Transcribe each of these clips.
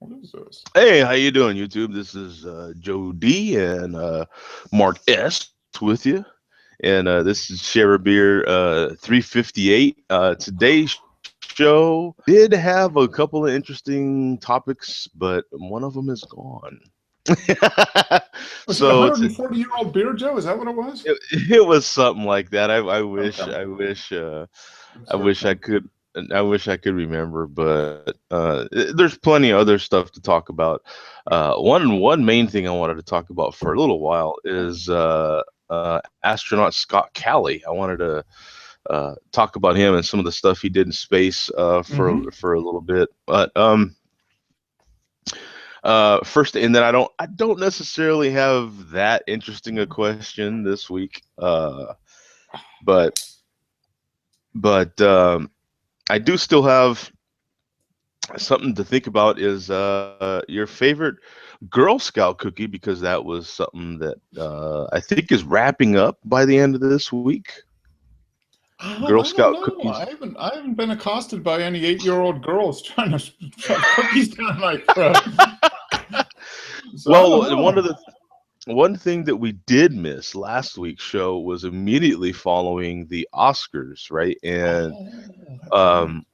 What is this? Hey, how you doing, YouTube? This is Joe D and Mark S with you, and this is Share a Beer 358. Today's show did have a couple of interesting topics, but one of them is gone. Was it a So 140-year-old beer, Joe? Is that what it was? it was something like that. I wish Okay. I wish I'm I wish I searching. could. I wish I could remember, but there's plenty of other stuff to talk about. One main thing I wanted to talk about for a little while is astronaut Scott Kelly. I wanted to talk about him and some of the stuff he did in space Mm-hmm. for a little bit. But first, and then I don't necessarily have that interesting a question this week. But but I do still have something to think about is your favorite Girl Scout cookie because that was something that I think is wrapping up by the end of this week. Girl I don't Scout know. cookies. I haven't been accosted by any 8-year-old girls trying to shove cookies down my throat. So I don't Well, and know. one thing that we did miss last week's show was immediately following the Oscars, right? And Oh, that's right. um,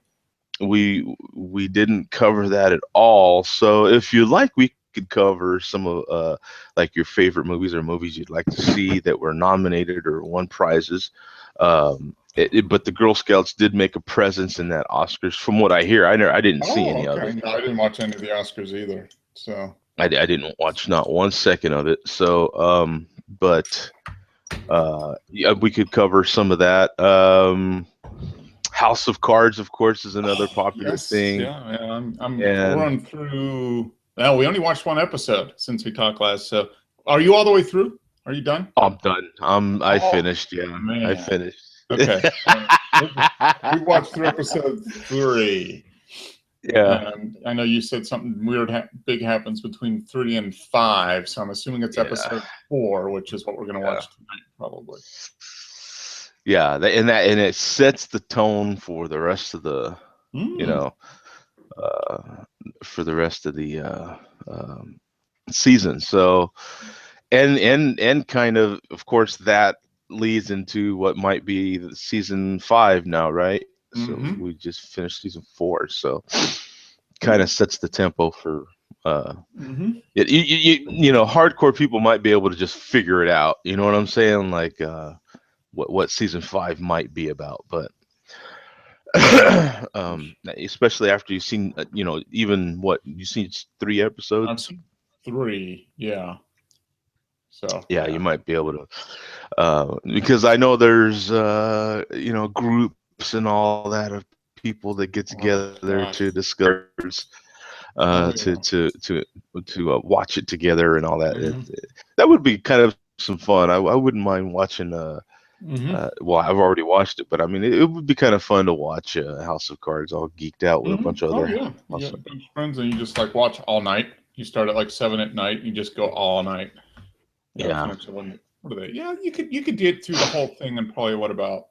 we didn't cover that at all. So if you like, we could cover some of like your favorite movies or movies you'd like to see that were nominated or won prizes. But the Girl Scouts did make a presence in that Oscars, from what I hear. I didn't see Oh, any of okay. it. No, I didn't watch any of the Oscars either. So I didn't watch not one second of it. So, but yeah, we could cover some of that. House of Cards, of course, is another popular yes, thing, yeah. I'm and run through. Well, we only watched one episode since we talked last. So are you all the way through? Are you done? I'm done. I Oh finished. Yeah, I man. finished. Okay. We watched through episode 3, Yeah, and I know you said something weird, big happens between 3 and 5. So I'm assuming it's yeah, episode 4, which is what we're going to yeah, watch tonight, probably. yeah. And it sets the tone for the rest of the, you Mm. know, uh, for the rest of the season. So, and kind of course, that leads into what might be the season 5 now, right? So Mm-hmm. we just finished season 4, so kind Yeah. of sets the tempo for. Uh, Mm-hmm. hardcore people might be able to just figure it out. You know what I'm saying? Like what season 5 might be about, but especially after you've seen, even what you've seen 3 episodes. I've seen 3. Yeah. So Yeah, you yeah. might be able to, because I know there's groups and all that of people that get together to Oh discuss gosh. to Oh to yeah. to watch it together and all that. Mm-hmm. That would be kind of some fun. I wouldn't mind watching. Mm-hmm. Well, I've already watched it, but I mean, it would be kind of fun to watch House of Cards all geeked out with a Mm-hmm. bunch of Oh other yeah. You house. get a bunch of friends and you just like watch all night. You start at like 7 at night. You just go all night. Yeah. Finish it when. What are they? Yeah, you could get through the whole thing in probably what about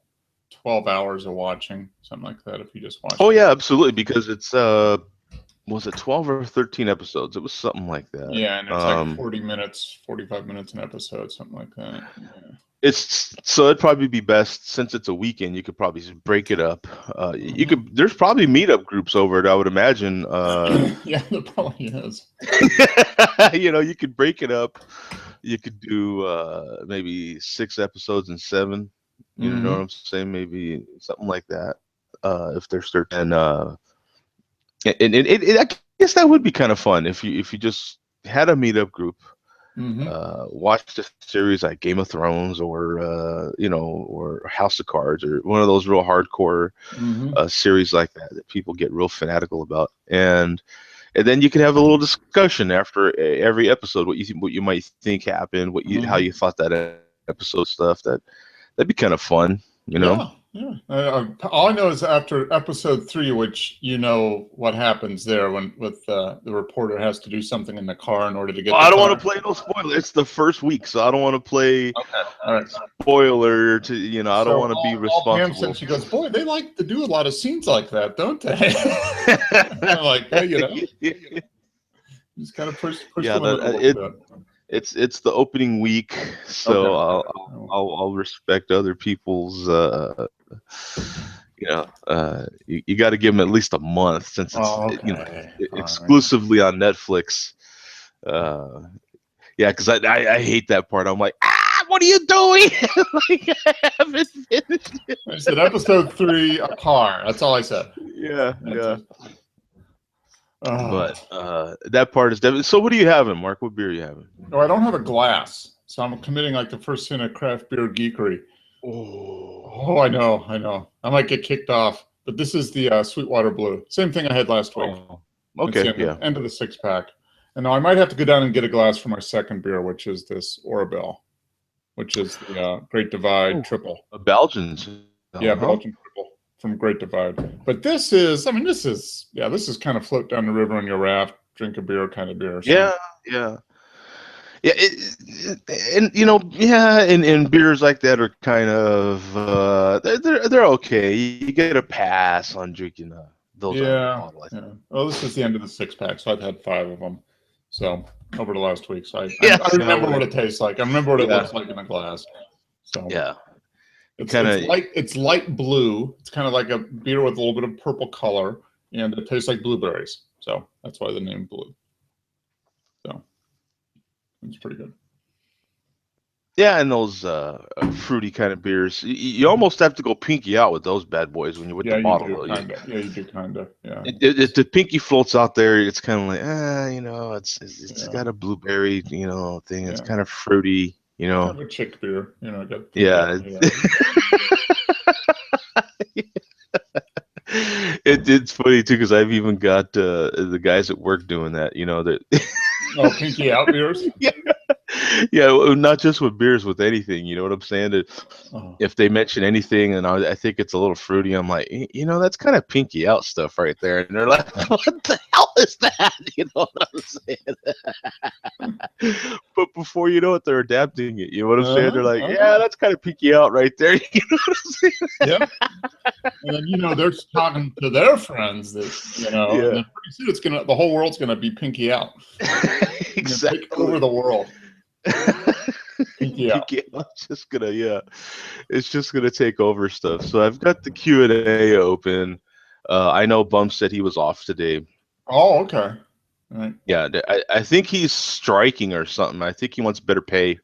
12 hours of watching, something like that, if you just Oh watched it. yeah, absolutely. Because it's was it 12 or 13 episodes? It was something like that. Yeah, and it's like 40 minutes, 45 minutes an episode, something like that. Yeah. It's so it'd probably be best since it's a weekend. You could probably just break it up. You Mm-hmm. could. There's probably meetup groups over it. I would imagine. Yeah, there probably is. You could break it up. You could do maybe 6 episodes and 7. You know what I'm Mm-hmm. saying? Maybe something like that. If they're certain, and I guess that would be kind of fun if you just had a meetup group, Mm-hmm. watched a series like Game of Thrones or or House of Cards or one of those real hardcore Mm-hmm. series like that people get real fanatical about, and then you can have a little discussion after every episode, what you might think happened, how you Mm-hmm. thought that episode stuff. That'd be kind of fun. Yeah, yeah. All I know is after episode 3, which you know what happens there when with the reporter has to do something in the car in order to Well, get the I don't want to car. play no spoiler. It's the first week, so I don't want to play Okay, all right. spoiler to I don't want to So be all Pam responsible. said, she goes, "Boy, they like to do a lot of scenes like that, don't they?" I'm like, yeah, Just kind of push Yeah, the limit a little bit. it's the opening week, so Okay. I'll respect other people's. You got to give them at least a month since it's Okay. Fine. exclusively on Netflix. Yeah, because I hate that part. I'm like, what are you doing? Like, I haven't finished it. I said episode 3, a car. That's all I said. Yeah, yeah. Oh. But that part is definitely. So, what are you having, Mark? What beer are you having? No, I don't have a glass, so I'm committing like the first sin of craft beer geekery. Oh, I know. I might get kicked off, but this is the Sweetwater Blue. Same thing I had last week. It's okay, the end of the 6-pack. And now I might have to go down and get a glass for my second beer, which is this Orabel, which is the Great Divide Triple. A Belgian. Yeah, Belgian Triple from Great Divide. But this is kind of float down the river on your raft, drink a beer kind of beer. So. Yeah. And beers like that are kind of they're okay. You get a pass on drinking those on the bottle. I think. Yeah. Well, this is the end of the 6-pack, so I've had 5 of them. So over the last week, so I remember what it tastes like. I remember what it looks like in a glass. So yeah, it's light blue. It's kind of like a beer with a little bit of purple color, and it tastes like blueberries. So that's why the name Blue. So it's pretty good. Yeah, and those fruity kind of beers, you almost have to go pinky out with those bad boys when you're with the bottle. You do kind of. Yeah. If the pinky floats out there, it's kind of like, it's got a blueberry, thing. It's kind of fruity, Kind of a chick beer, Yeah. It's funny too because I've even got the guys at work doing that. Oh, pinky out beers. Yeah, not just with beers, with anything. You know what I'm saying? If they mention anything and I think it's a little fruity, I'm like, that's kind of pinky out stuff right there. And they're like, what the hell is that? You know what I'm saying? But before you know it, they're adapting it. You know what I'm saying? They're like, yeah, that's kind of pinky out right there. You know what I'm saying? Yeah. And then, they're talking to their friends that, and then pretty soon the whole world's going to be pinky out. Exactly. Take over the world. Pinky out. It's just gonna take over stuff. So I've got the Q&A open. I know Bump said he was off today. Oh, okay. All right. Yeah, I think he's striking or something. I think he wants better pay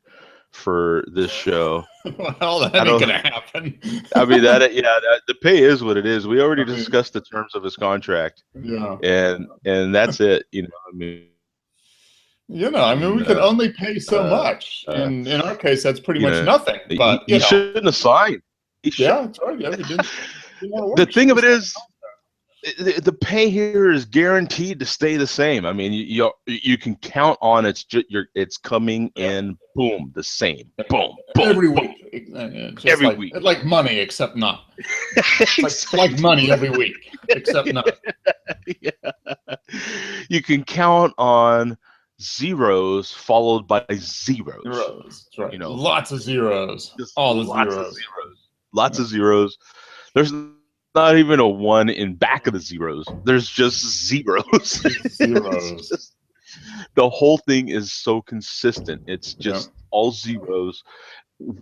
for this show. Well, that ain't gonna happen. I mean the pay is what it is. We already discussed the terms of his contract. Yeah. And that's it. We can only pay so much, and in our case, that's pretty much nothing. But he shouldn't have signed. That's right. Yeah, we did. The thing of it is, the pay here is guaranteed to stay the same. I mean, you can count on it's coming in, boom, the same, boom, every week. Every week, like money, except not. like money every week, except not. Yeah. You can count on zeros followed by zeros. That's right. Lots of zeros. All the zeros. Lots of zeros. There's not even a 1 in back of the zeros. There's just zeros. Zeros. The whole thing is so consistent. It's just all zeros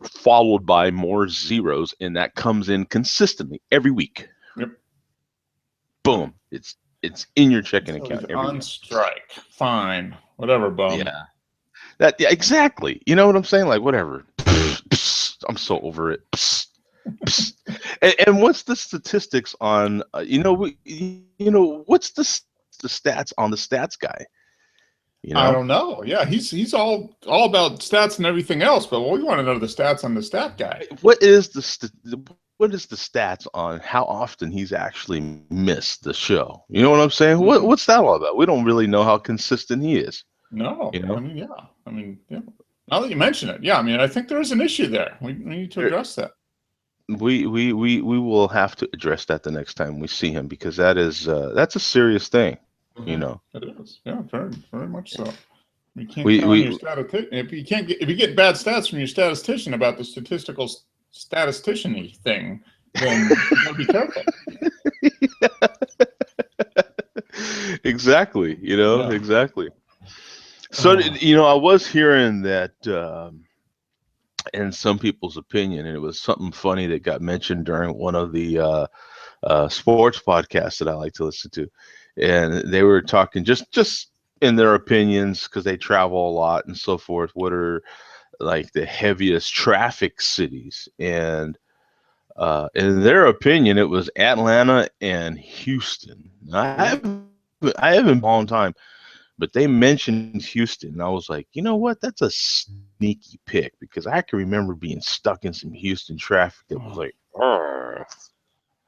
followed by more zeros, and that comes in consistently every week. Yep. Boom. It's in your checking account. On strike. Fine. Whatever, Bum. Yeah. Exactly. You know what I'm saying? Like, whatever. I'm so over it. And what's the statistics on? What's the stats on the stats guy? I don't know. Yeah, he's all about stats and everything else, but we want to know the stats on the stat guy. What is the stats on how often he's actually missed the show? You know what I'm saying? What's that all about? We don't really know how consistent he is. No. I mean, now that you mention it, I think there is an issue there. We need to address that. We will have to address that the next time we see him, because that's a serious thing. It is. Yeah, very, very much so. You can't count on your statistician. If you get bad stats from your statistician about the statistical statistician-y thing, then you gotta be careful. Exactly. Exactly. So, I was hearing that in some people's opinion, and it was something funny that got mentioned during one of the sports podcasts that I like to listen to, and they were talking just in their opinions because they travel a lot and so forth. What are like the heaviest traffic cities? And in their opinion, it was Atlanta and Houston. I haven't been a long time, but they mentioned Houston, and I was like, you know what? That's a sneaky pick because I can remember being stuck in some Houston traffic that was like, "Argh."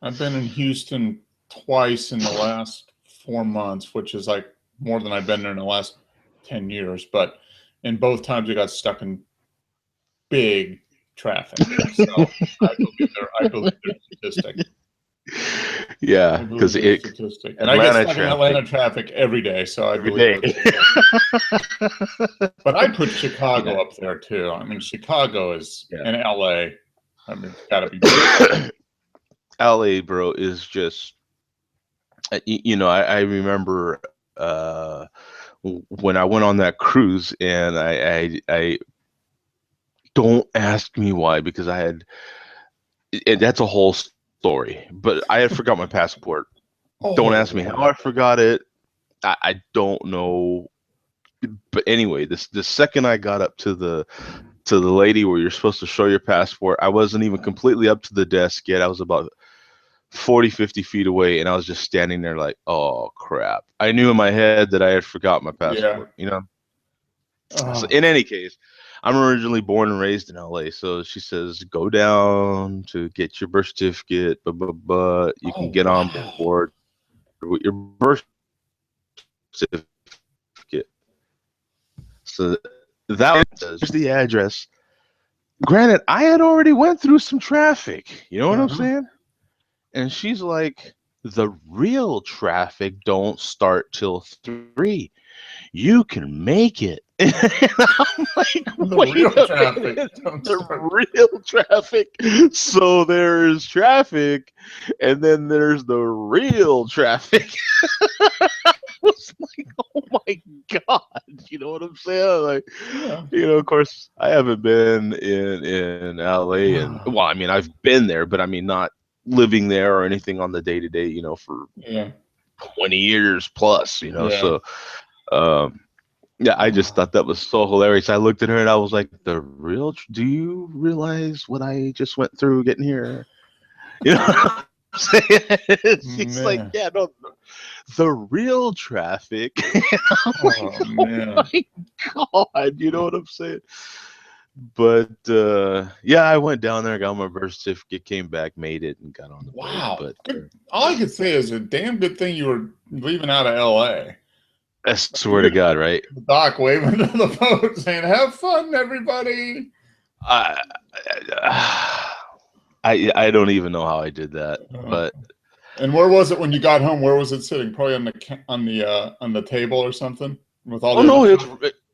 I've been in Houston twice in the last 4 months, which is like more than I've been there in the last 10 years. But in both times, I got stuck in big traffic. So I believe they're statistic. Yeah, because statistic. And I get stuck in Atlanta traffic every day, so I believe it. But I put Chicago up there too. I mean, Chicago is and LA. I mean, it's got to be big. LA, bro, is just I remember when I went on that cruise, and I don't ask me why, because I had, and that's a whole story, but I had forgot my passport. Don't ask me how I forgot it. I don't know. But anyway, the second I got up to the lady where you're supposed to show your passport, I wasn't even completely up to the desk yet. I was about 40, 50 feet away, and I was just standing there like, oh crap. I knew in my head that I had forgot my passport, So in any case, I'm originally born and raised in LA. So she says, go down to get your birth certificate, but you can get on board with your birth certificate. So that says, here's the address. Granted, I had already went through some traffic. You know what I'm saying? And she's like, the real traffic don't start till 3. You can make it. And I'm like, the real traffic. So there's traffic, and then there's the real traffic. I was like, oh my God. You know what I'm saying? Like, of course, I haven't been in LA, and well, I mean, I've been there, but I mean, not living there or anything on the day to day, for 20 years plus, so I just thought that was so hilarious. I looked at her and I was like, do you realize what I just went through getting here? You know what I'm saying? She's like, yeah, no, the real traffic. I'm like, oh my God, you know what I'm saying? But I went down there, got my birth certificate, came back, made it, and got on the boat. But all I could say is a damn good thing you were leaving out of LA. I swear to God, right? Doc waving to the boat saying, have fun, everybody. I don't even know how I did that, but. And where was it when you got home? Where was it sitting? Probably on the table or something with all.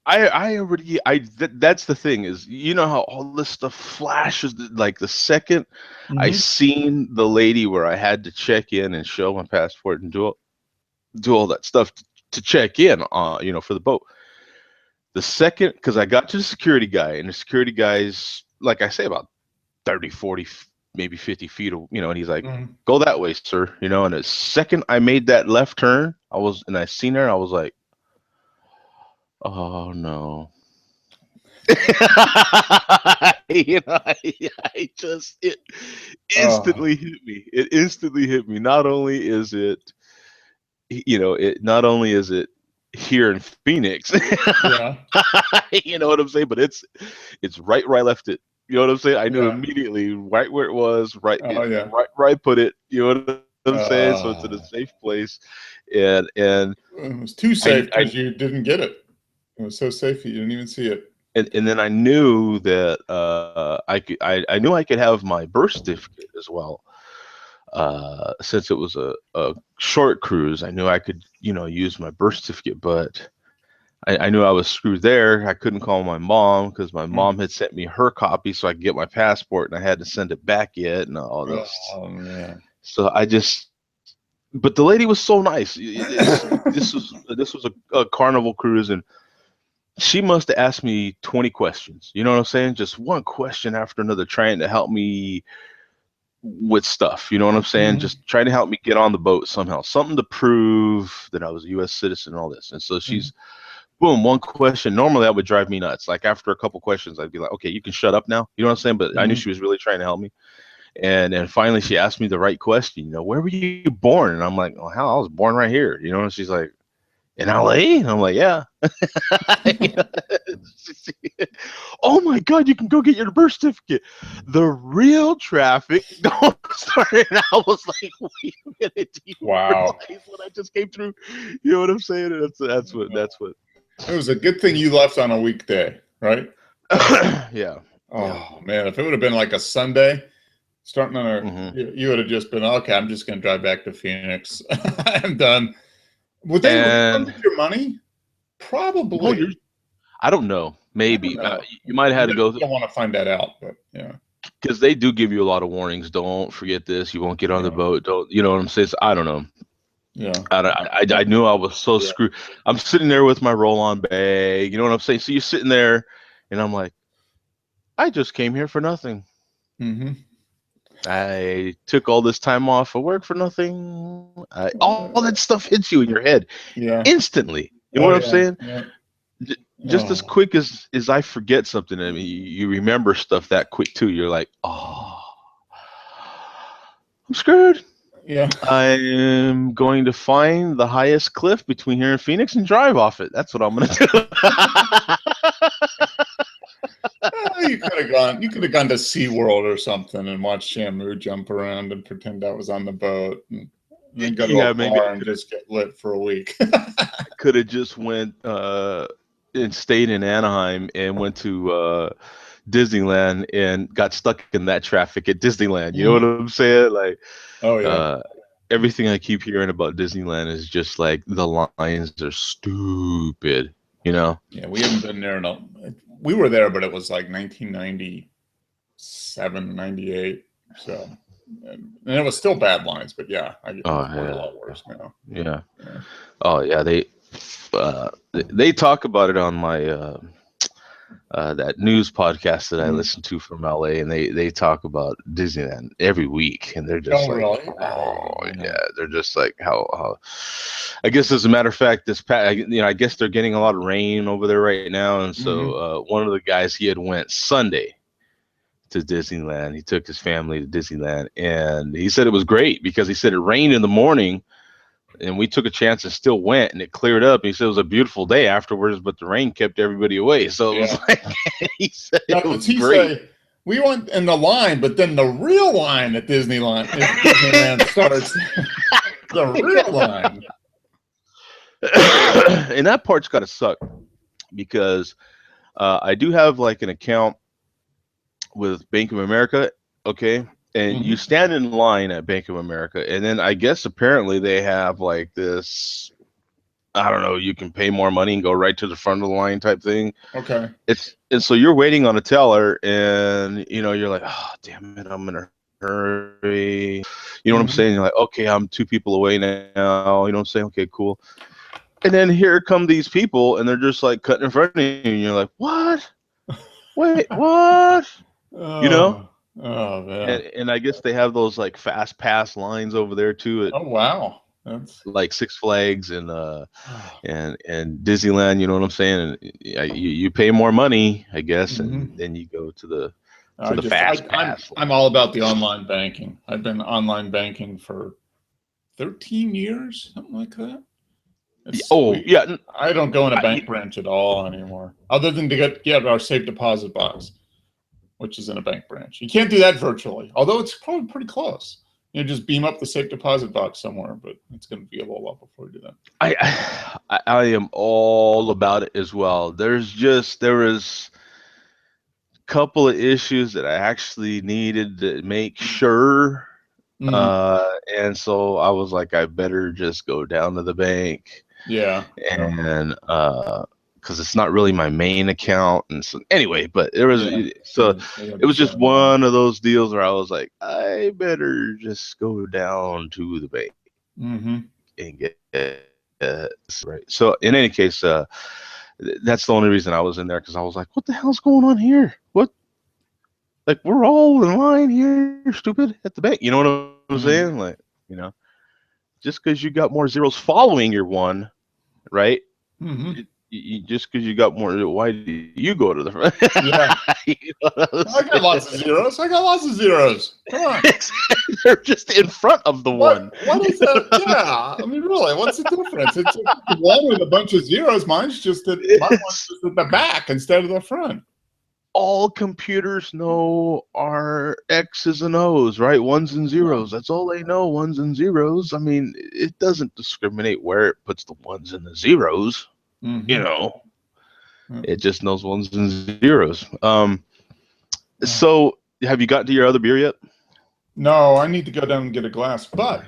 That's the thing is, how all this stuff flashes. Like the second I seen the lady where I had to check in and show my passport and do all that stuff to check in, for the boat. The second, because I got to the security guy, and the security guy's, like I say, about 30, 40, maybe 50 feet, and he's like, go that way, sir. And the second I made that left turn, I seen her, and I was like, oh no. It instantly hit me. It instantly hit me. Not only is it, here in Phoenix, you know what I'm saying? But it's right where I left it. You know what I'm saying? I knew immediately right where it was, right where I put it. You know what I'm saying? So it's in a safe place, and it was too safe because you didn't get it. It was so safe you didn't even see it. And then I knew that I knew I could have my birth certificate as well. Since it was a short cruise, I knew I could, use my birth certificate, but I knew I was screwed there. I couldn't call my mom because my mom had sent me her copy so I could get my passport, and I had to send it back yet and all this. Oh man! So but the lady was so nice. This was a Carnival cruise, and she must have asked me 20 questions. You know what I'm saying? Just one question after another, trying to help me with stuff. You know what I'm saying? Just trying to help me get on the boat somehow. Something to prove that I was a U.S. citizen and all this. And so she's, boom, one question. Normally that would drive me nuts. Like after a couple questions, I'd be like, okay, you can shut up now. You know what I'm saying? But I knew she was really trying to help me. And then finally she asked me the right question. You know, where were you born? And I'm like, oh, hell, I was born right here. You know, and she's like, in LA? And I'm like, yeah. Oh my God, you can go get your birth certificate. The real traffic don't start. And I was like, wait a minute, do you realize what I just came through? You know what I'm saying? That's what. It was a good thing you left on a weekday, right? Yeah. Oh man, if it would have been like a Sunday, starting on a, you would have just been, okay, I'm just going to drive back to Phoenix. I'm done. Would they refund your money? Probably. I don't know. Maybe. You might have had to go. I don't want to find that out, but yeah. Because they do give you a lot of warnings. Don't forget this. You won't get on the boat. Don't. You know what I'm saying? So, I don't know. Yeah. I knew I was so screwed. I'm sitting there with my roll-on bag. You know what I'm saying? So you're sitting there, and I'm like, I just came here for nothing. I took all this time off of work for nothing. All that stuff hits you in your head instantly. You know what I'm saying? Just as quick as I forget something. I mean, you remember stuff that quick too. You're like, oh, I'm screwed. Yeah. I am going to find the highest cliff between here and Phoenix and drive off it. That's what I'm going to do. You could have gone. You could have gone to SeaWorld or something and watched Shamu jump around and pretend I was on the boat, and then go to a bar and just get lit for a week. Could have just went and stayed in Anaheim and went to Disneyland and got stuck in that traffic at Disneyland. You know what I'm saying? Like, everything I keep hearing about Disneyland is just like the lines are stupid. You know? Yeah, we haven't been there. No, we were there, but it was like 1997, 98. So, and it was still bad lines, but yeah, I get a lot worse now. Yeah. Oh yeah, they talk about it on my that news podcast that I listen to from LA, and they talk about Disneyland every week, and they're just they're just like how I guess as a matter of fact, I guess they're getting a lot of rain over there right now, and so one of the guys, he had went Sunday to Disneyland. He took his family to Disneyland, and he said it was great because he said it rained in the morning. And we took a chance and still went, and it cleared up. He said it was a beautiful day afterwards, but the rain kept everybody away. So it was like, he said it was great. We went in the line, but then the real line at Disneyland starts. The real line. And that part's got to suck because I do have like an account with Bank of America. Okay. And you stand in line at Bank of America, and then I guess apparently they have like this, I don't know, you can pay more money and go right to the front of the line type thing. Okay. And so you're waiting on a teller, and you're like, oh damn it, I'm in a hurry. You know what I'm saying? You're like, okay, I'm 2 people away now. You know what I'm saying? Okay, cool. And then here come these people, and they're just like cutting in front of you, and you're like, what? Wait, what? You know? Oh man! And I guess they have those like fast pass lines over there too. Oh wow, that's like Six Flags and Disneyland. You know what I'm saying? And you pay more money, I guess, and then you go to the fast pass. I'm all about the online banking. I've been online banking for 13 years, something like that. Yeah. I don't go in a bank branch at all anymore, other than to get our safe deposit box, which is in a bank branch. You can't do that virtually, although it's probably pretty close. You just beam up the safe deposit box somewhere, but it's going to be a little while before you do that. I am all about it as well. There was a couple of issues that I actually needed to make sure. And so I was like, I better just go down to the bank. Yeah. And because it's not really my main account, and so anyway, but it was just one of those deals where I was like, I better just go down to the bank and get right. So in any case, That's the only reason I was in there, because I was like, what the hell's going on here? What? Like, we're all in line here, stupid, at the bank. You know what I'm saying? Like, you know, just because you got more zeros following your one, right? Just because you got more, why do you go to the front? Yeah. You know what I'm I got lots of zeros. I got lots of zeros. Come on. They're just in front of the one. What is that? Yeah. I mean, really, what's the difference? It's just one with a bunch of zeros. Mine's just at the back instead of the front. All computers know are X's and O's, right? Ones and zeros. That's all they know, ones and zeros. I mean, it doesn't discriminate where it puts the ones and the zeros. You know, it just knows ones and zeros. So have you gotten to your other beer yet? No, I need to go down and get a glass. But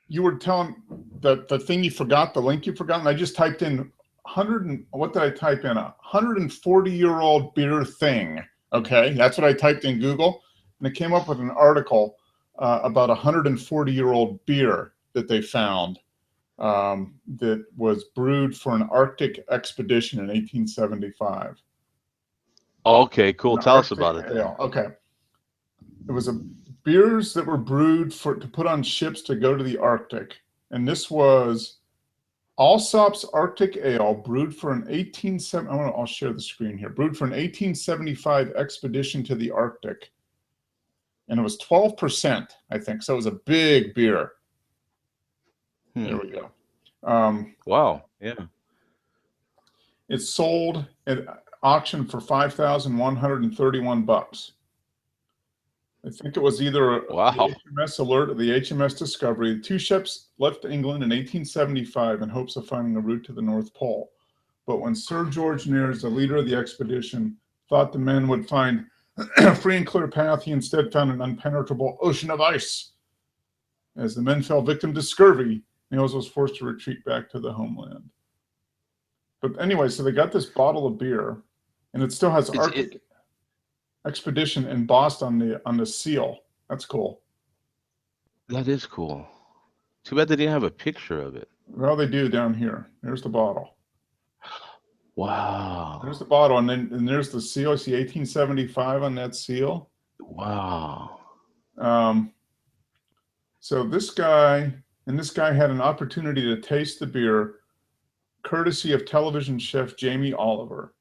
you were telling the thing you forgot, the link you forgot, and I just typed in 100 and what did I type in? 140-year-old beer thing. Okay, that's what I typed in Google, and it came up with an article about 140-year-old beer that they found that was brewed for an Arctic expedition in 1875. Okay, cool. Tell us about it. Ale. Okay, it was beers that were brewed to put on ships to go to the Arctic, and this was Allsop's Arctic Ale, brewed for an 1870. I'll share the screen here. Brewed for an 1875 expedition to the Arctic, and it was 12%, I think. So it was a big beer. There we go. Wow. Yeah. It sold at auction for $5,131. I think it was either the HMS Alert or the HMS Discovery. The two ships left England in 1875 in hopes of finding a route to the North Pole. But when Sir George Nares, the leader of the expedition, thought the men would find a free and clear path, he instead found an impenetrable ocean of ice. As the men fell victim to scurvy, Nares was forced to retreat back to the homeland. But anyway, so they got this bottle of beer, and it still has Arctic expedition embossed on the seal. That's cool. That is cool. Too bad they didn't have a picture of it. Well, they do down here. There's the bottle. Wow. There's the bottle, and there's the seal. I see 1875 on that seal. Wow. So this guy had an opportunity to taste the beer, courtesy of television chef Jamie Oliver.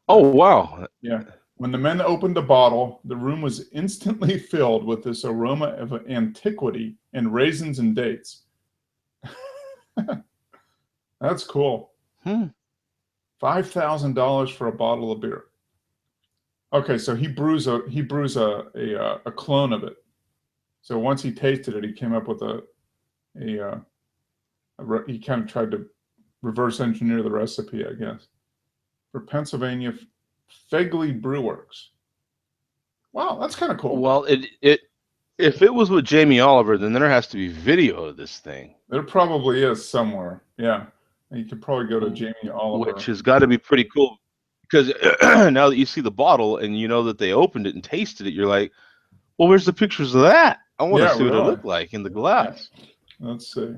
Oh, wow. Yeah. When the men opened the bottle, the room was instantly filled with this aroma of antiquity and raisins and dates. That's cool. $5,000 for a bottle of beer. Okay, so he brews a clone of it. So once he tasted it, he came up with he kind of tried to reverse engineer the recipe, I guess, for Pennsylvania Fegley Brewworks. Wow, that's kind of cool. Well, if it was with Jamie Oliver, then there has to be video of this thing. There probably is somewhere. Yeah, you could probably go to Jamie Oliver, which has got to be pretty cool, because now that you see the bottle and you know that they opened it and tasted it, you're like, well, where's the pictures of that? I want to see what it looked like in the glass. Let's see.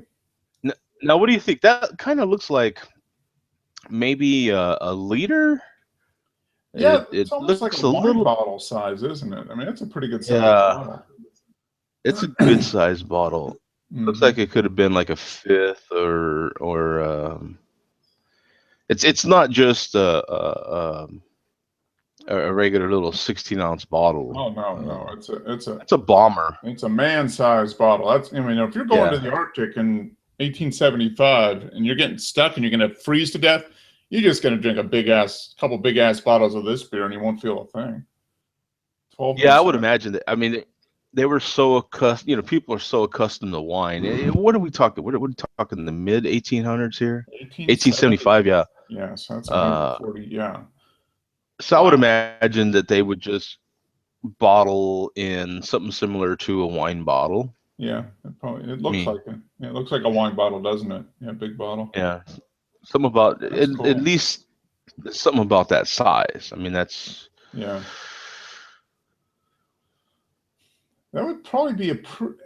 Now, what do you think? That kind of looks like maybe a liter. Yeah, it's almost like a wine bottle size, isn't it? I mean, it's a pretty good size bottle. It's a good size bottle. Looks like it could have been like a fifth, or it's not just a regular little 16-ounce bottle. Oh no, it's a bomber. It's a man-sized bottle. That's, I mean, if you're going to the Arctic in 1875 and you're getting stuck and you're going to freeze to death, you're just going to drink couple big ass bottles of this beer and you won't feel a thing. 12%. Yeah, I would imagine that. I mean, they were so accustomed. People are so accustomed to wine. What are we talking? What are we talking? The mid 1800s here? 1875. Yeah. Yeah, so that's 140. Yeah. So I would imagine that they would just bottle in something similar to a wine bottle. Yeah, it looks like it. Yeah, it looks like a wine bottle, doesn't it? Yeah, big bottle. Yeah. Something about at least something about that size. I mean, that's that would probably be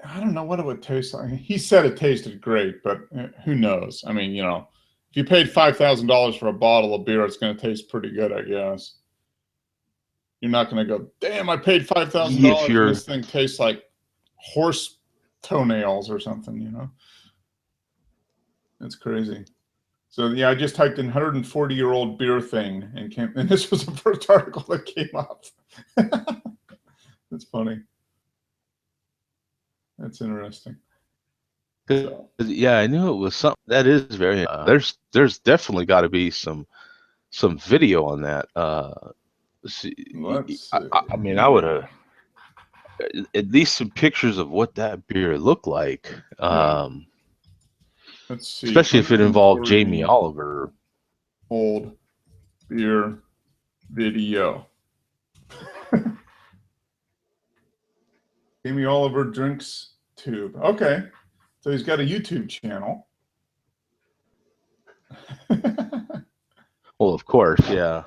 I don't know what it would taste like. He said it tasted great, but who knows? I mean, if if you paid $5,000 for a bottle of beer, it's going to taste pretty good, I guess. You're not going to go, damn, I paid $5,000 and this thing tastes like horse toenails or something, you know? That's crazy. So yeah, I just typed in 140-year-old beer thing and this was the first article that came up. That's funny. That's interesting. So. Yeah, I knew it was something that is very. There's definitely got to be some video on that. I mean, I would have at least some pictures of what that beer looked like. Let's see. Especially if it involved Jamie Oliver. Old beer video. Jamie Oliver drinks tube. Okay. So he's got a YouTube channel. Well, of course, yeah.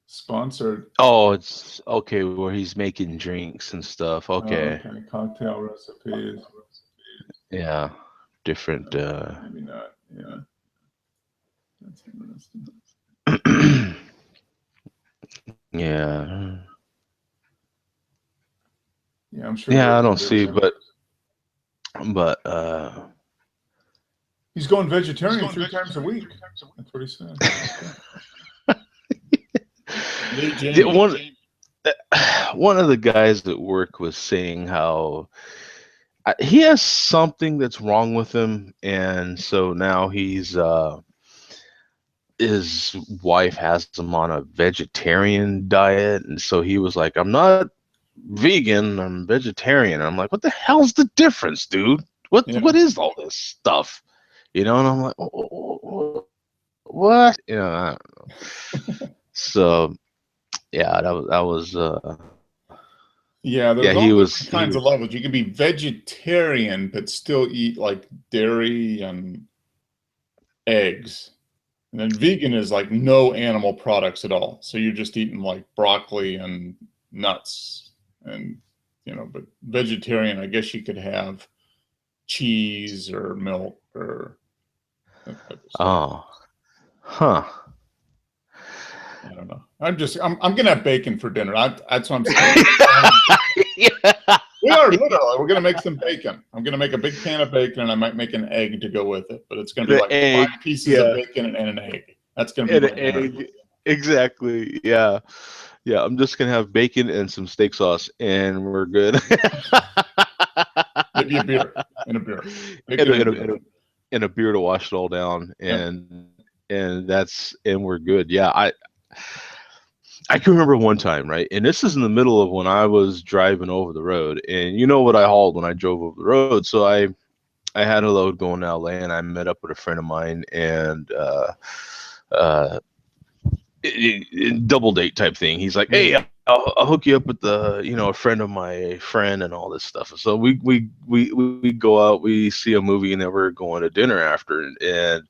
Sponsored. Oh, it's okay, where he's making drinks and stuff. Okay. Okay. Cocktail recipes. Yeah. Different maybe not. Yeah. That's interesting. Yeah. Yeah, I'm sure. Yeah, I don't see, but he's going vegetarian 3 times a week. That's what he said. One of the guys at work was saying how he has something that's wrong with him, and so now his wife has him on a vegetarian diet, and so he was like, I'm not vegan, I'm vegetarian. And I'm like, what the hell's the difference, dude? What is all this stuff? You know, and I'm like, what? You know, I don't know. So yeah, that was there's all different kinds of levels. You can be vegetarian but still eat like dairy and eggs. And then vegan is like no animal products at all. So you're just eating like broccoli and nuts. And, you know, but vegetarian, I guess you could have cheese or milk or that type of stuff. Oh, huh. I don't know. I'm gonna have bacon for dinner. That's what I'm saying. Yeah. We are literally. We're gonna make some bacon. I'm gonna make a big can of bacon, and I might make an egg to go with it. But it's gonna be like 5 pieces of bacon and an egg. That's gonna be an egg. Exactly. Yeah. Yeah. I'm just gonna have bacon and some steak sauce, and we're good. Maybe a beer and a beer. And a beer to wash it all down, and we're good. Yeah. I can remember one time, right? And this is in the middle of when I was driving over the road, and you know what I hauled when I drove over the road. So I had a load going to LA, and I met up with a friend of mine, and double date type thing. He's like, hey, I'll hook you up with a friend of my friend and all this stuff. So we go out, we see a movie, and then we're going to dinner after. And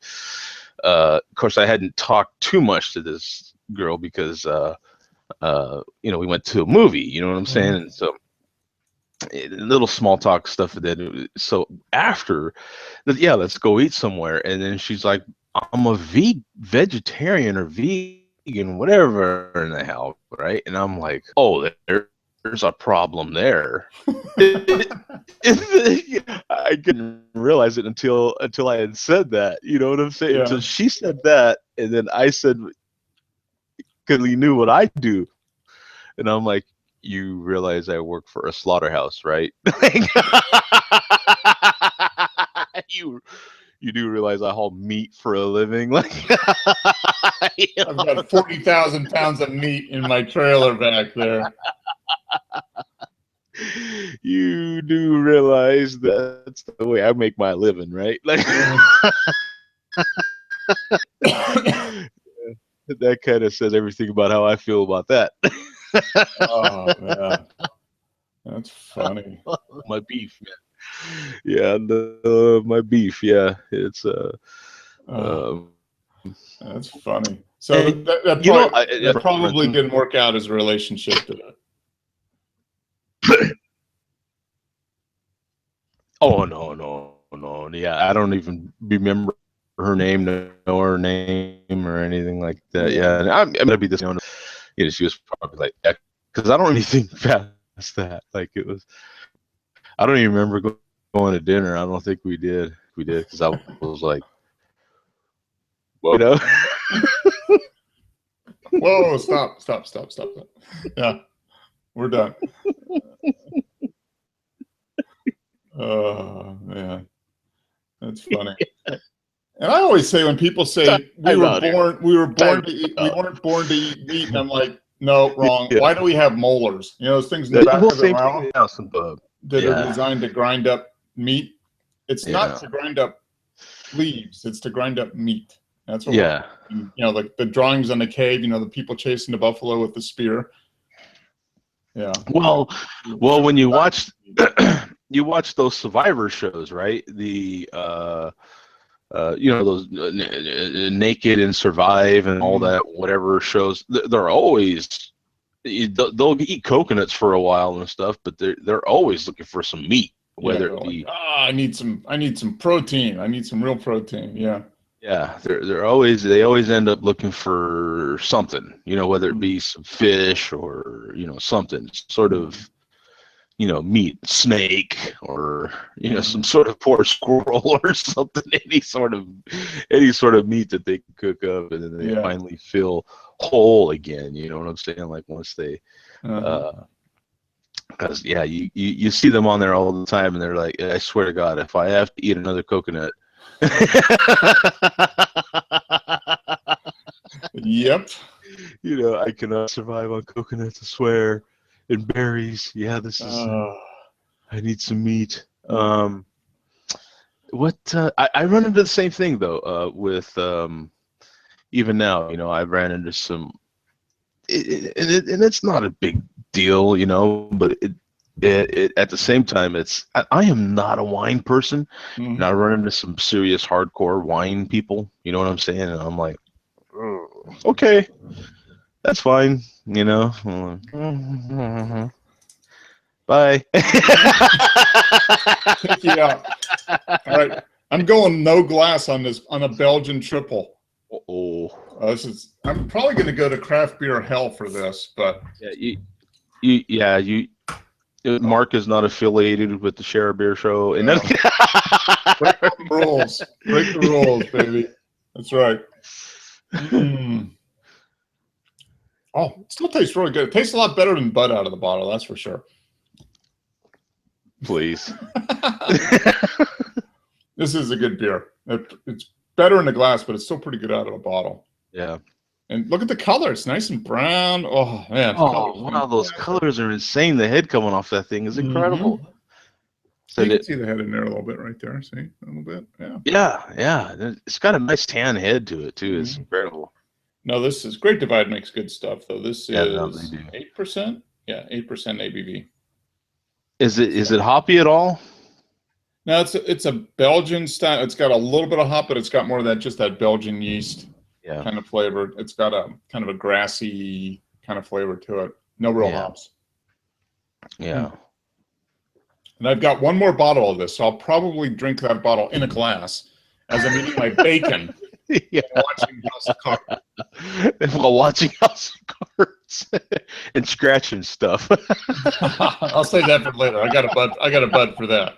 of course, I hadn't talked too much to this girl because we went to a movie. You know what I'm saying? And so little small talk stuff. Then so after, let's go eat somewhere. And then she's like, I'm a vegetarian or vegan, whatever in the hell, right? And I'm like, oh, there's a problem there. I couldn't realize it until I had said that. You know what I'm saying? Yeah. So she said that, and then I said, because he knew what I do, and I'm like, you realize I work for a slaughterhouse, right? You do realize I haul meat for a living, like I've got 40,000 pounds of meat in my trailer back there. You do realize that's the way I make my living, right? Like that kind of says everything about how I feel about that. Oh man, that's funny. My beef, man. Yeah, my beef. Yeah, it's that's funny. So that probably didn't work out as a relationship, did it? Oh no. Yeah, I don't even remember her name, know her name or anything like that. Yeah. Yeah, and I'm gonna be this. She was probably like, yeah, because I don't really think past that. Like it was, I don't even remember going to dinner. I don't think we did. We did because I was like, whoa, Whoa! Stop! Yeah, we're done. Oh man, that's funny. And I always say when people say we were born to eat, we weren't born to eat meat, and I'm like, no, wrong. Yeah. Why do we have molars? You know, those things in the back of the mouth that are designed to grind up meat. It's not to grind up leaves; it's to grind up meat. That's what. Yeah. You know, like the drawings on the cave. You know, the people chasing the buffalo with the spear. Yeah. Well, when you watch you watch those Survivor shows, right? The those Naked and Survive and all that, whatever shows, they're always they'll eat coconuts for a while and stuff, but they're always looking for some meat, whether it be. Like, I need some protein. I need some real protein. Yeah. Yeah, they always end up looking for something, whether it be some fish or something sort of meat, snake, or some sort of poor squirrel or something, any sort of meat that they can cook up, and then they finally feel whole again. You know what I'm saying? Like once they, because you see them on there all the time, and they're like, I swear to God, if I have to eat another coconut. Yep. I cannot survive on coconuts, I swear. And berries. Yeah, this is. I need some meat. I run into the same thing though. With even now, I ran into some. And it's not a big deal, but it at the same time, I am not a wine person, and I run into some serious hardcore wine people. You know what I'm saying? And I'm like, okay, that's fine. Bye. Take you out. All right, I'm going no glass on a Belgian triple. I'm probably going to go to craft beer hell for this, but Mark is not affiliated with the Share a Beer show, and break the rules. Break the rules, baby. That's right. Oh, it still tastes really good. It tastes a lot better than Bud out of the bottle, that's for sure. Please. This is a good beer. It's better in the glass, but it's still pretty good out of the bottle. Yeah. And look at the color. It's nice and brown. Oh, man. Oh, wow. Those colors are insane. The head coming off that thing is incredible. So you can see the head in there a little bit right there. See? A little bit. Yeah. Yeah. It's got a nice tan head to it, too. It's incredible. No, this is Great Divide makes good stuff, though. This is 8%. Yeah, 8% ABV. Is it hoppy at all? No, it's a Belgian style. It's got a little bit of hop, but it's got more of that Belgian yeast kind of flavor. It's got a kind of a grassy kind of flavor to it. No real hops. Yeah. And I've got one more bottle of this, so I'll probably drink that bottle in a glass as I'm eating my bacon while watching House of Cards. While watching House of Cards and scratching stuff. I'll save that for later. I got a bud for that.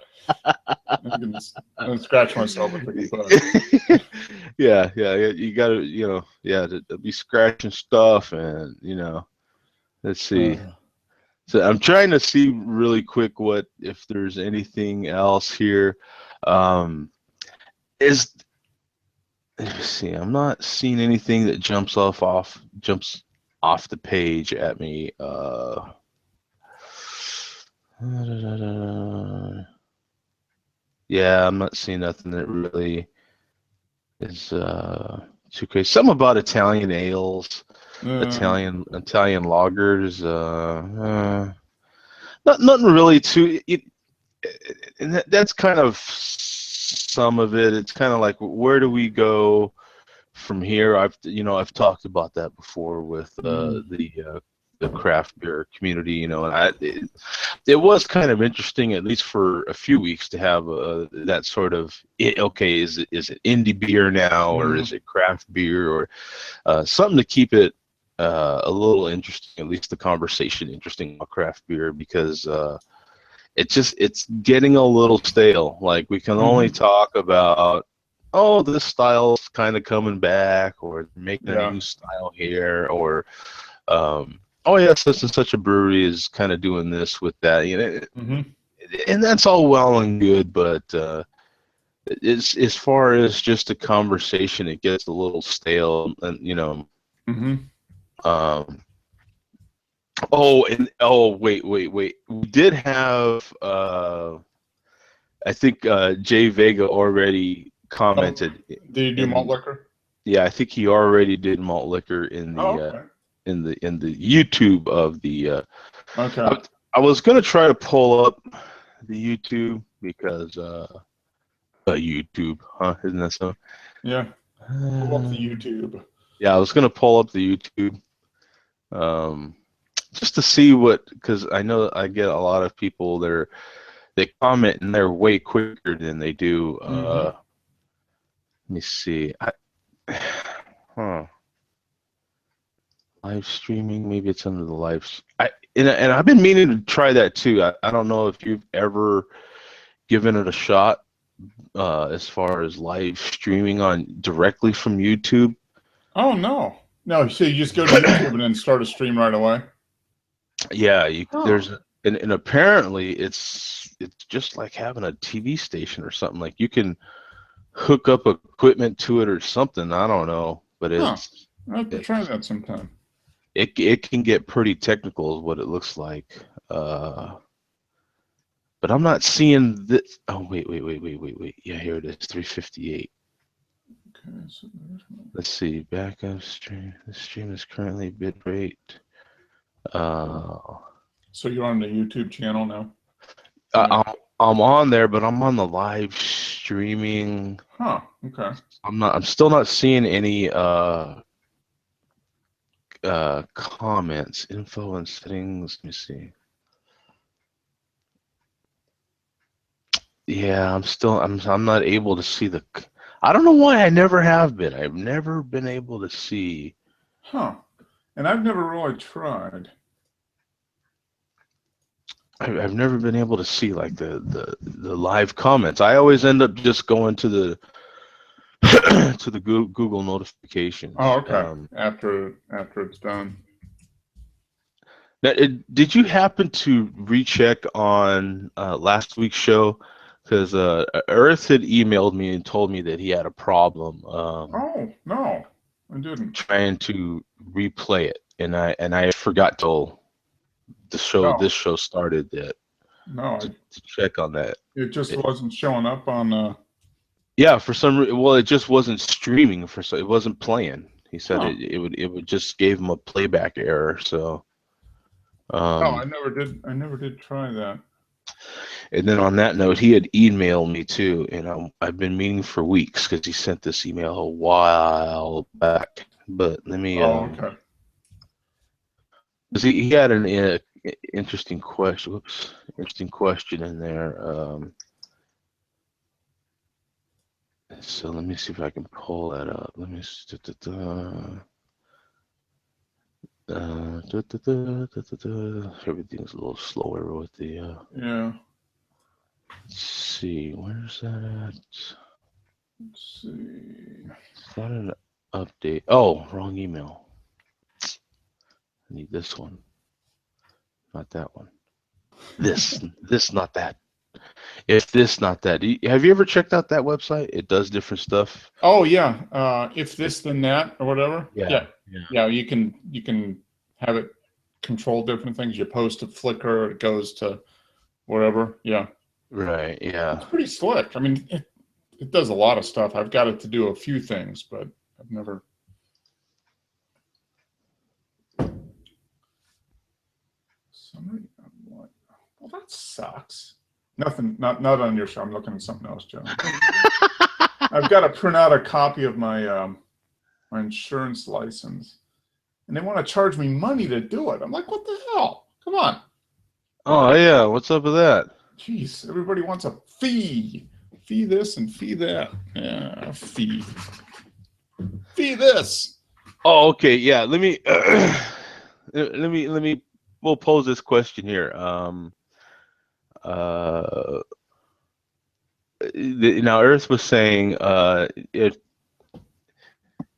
I'm gonna scratch myself with the bud. Yeah. You gotta, to be scratching stuff, and let's see. So I'm trying to see really quick if there's anything else here. Let me see. I'm not seeing anything that jumps off the page at me. Yeah, I'm not seeing nothing that really is too crazy. Something about Italian ales, Italian lagers. Nothing really too. And that's kind of some of it. It's kind of like, where do we go from here? I've talked about that before with the the craft beer community, you know, and it was kind of interesting, at least for a few weeks, to have that sort of, okay, is it indie beer now, or is it craft beer, or something to keep it a little interesting, at least the conversation interesting about craft beer, because it's getting a little stale. Like, we can only talk about, oh, this style's kind of coming back, or making a new style here, or oh yeah, such and such a brewery is kind of doing this with that, you know, and that's all well and good, but it's, as far as just a conversation, it gets a little stale, and you know. Wait, we did have I think Jay Vega already commented. Did you do malt liquor? Yeah, I think he already did malt liquor in the in the YouTube of the. Okay. I was gonna try to pull up the YouTube, because YouTube, huh? Isn't that so? Yeah. Pull up the YouTube. Yeah, I was gonna pull up the YouTube, just to see what, because I know I get a lot of people that they comment, and they're way quicker than they do. Let me see. Live streaming, maybe it's under the live. And I've been meaning to try that too. I don't know if you've ever given it a shot, as far as live streaming on directly from YouTube. Oh no, so you just go to YouTube and then start a stream right away? Yeah, there's and apparently it's just like having a TV station or something. Like, you can hook up equipment to it or something. I don't know, but I'll have to try that sometime. It can get pretty technical, is what it looks like. But I'm not seeing this. Oh, wait. Yeah, here it is, 358. Okay, so let's see. Backup stream. The stream is currently bitrate. So you're on the YouTube channel now? I'm on there, but I'm on the live streaming. Okay. I'm still not seeing any comments, info and settings. Let me see. Yeah, I'm not able to see the. I don't know why. I never have been. I've never been able to see. And I've never really tried. I've never been able to see, like, the live comments. I always end up just going to the to the Google notifications. Oh, okay. After it's done. Now, did you happen to recheck on last week's show? Because Earth had emailed me and told me that he had a problem. Oh no, I didn't. Trying to replay it, and I forgot till the show. This show started that. No, to check on that. It just wasn't showing up on. Yeah, for some reason. Well, it just wasn't streaming it wasn't playing. He said it would just gave him a playback error. So. I never did try that. And then on that note, he had emailed me too, and I've been meaning for weeks, because he sent this email a while back. But let me. Okay. Because he had an interesting question. Whoops, interesting question in there. So let me see if I can pull that up. Let me. Everything's a little slower with the. Yeah. Let's see, where's that at? Let's see. It's not an update. Oh, wrong email. I need this one. Not that one. This, not that. If this, not that. Have you ever checked out that website? It does different stuff. Oh yeah. If this, then that, or whatever. Yeah. You can have it control different things. You post to Flickr, it goes to wherever. Yeah. Right. Yeah. It's pretty slick. I mean, it does a lot of stuff. I've got it to do a few things, but I've never. Well, that sucks. Nothing. Not on your show. I'm looking at something else, Joe. I've got to print out a copy of my my insurance license. and they want to charge me money to do it. I'm like, what the hell? Come on. Oh yeah, what's up with that? Jeez, everybody wants a fee. Fee this and fee that. Yeah, fee. Fee this. Oh, okay, yeah. Let me let me. We'll pose this question here. Uh, Now Earth was saying,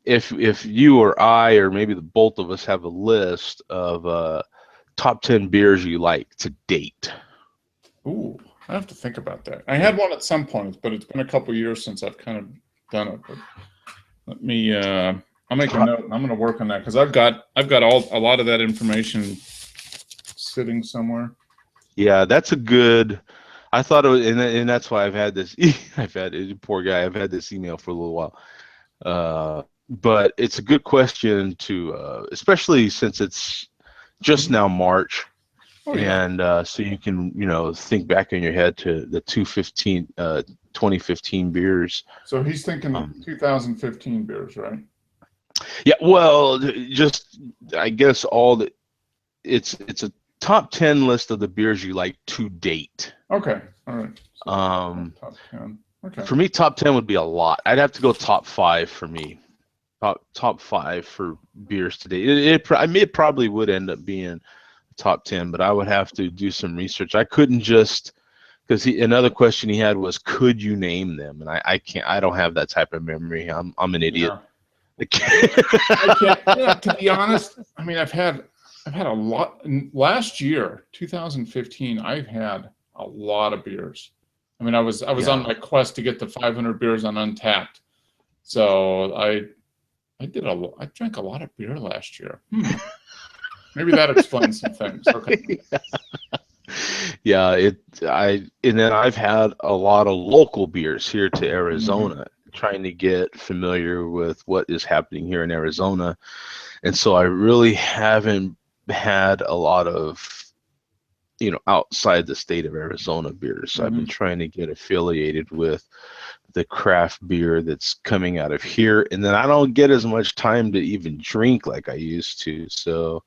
if you or I or maybe the both of us have a list of top 10 beers you like to date. Ooh, I have to think about that. I had one at some point, but it's been a couple years since I've kind of done it. But let me. I'll make a note. I'm going to work on that because I've got a lot of that information sitting somewhere. Yeah, that's a good. I thought it was, and that's why I've had this. Poor guy. I've had this email for a little while. But it's a good question to, especially since it's just now March. Oh, yeah. And so you can, think back in your head to the 2015 beers. So he's thinking 2015 beers, right? Yeah, well, just I guess it's a top 10 list of the beers you like to date. Okay, all right. So top 10. Okay. For me, top 10 would be a lot. I'd have to go top 5 for me. Top 5 for beers today. It probably would end up being top 10, but I would have to do some research. I couldn't just because another question he had was, could you name them? And I can't. I don't have that type of memory. I'm an idiot. Yeah. I can't. Yeah, to be honest, I mean, I've had a lot. Last year, 2015, I've had a lot of beers. I mean, I was on my quest to get to 500 beers on Untapped. So I drank a lot of beer last year. Maybe that explains some things. Okay. Yeah, and then I've had a lot of local beers here to Arizona, trying to get familiar with what is happening here in Arizona. And so I really haven't had a lot of, outside the state of Arizona beers. So I've been trying to get affiliated with the craft beer that's coming out of here. And then I don't get as much time to even drink like I used to. So,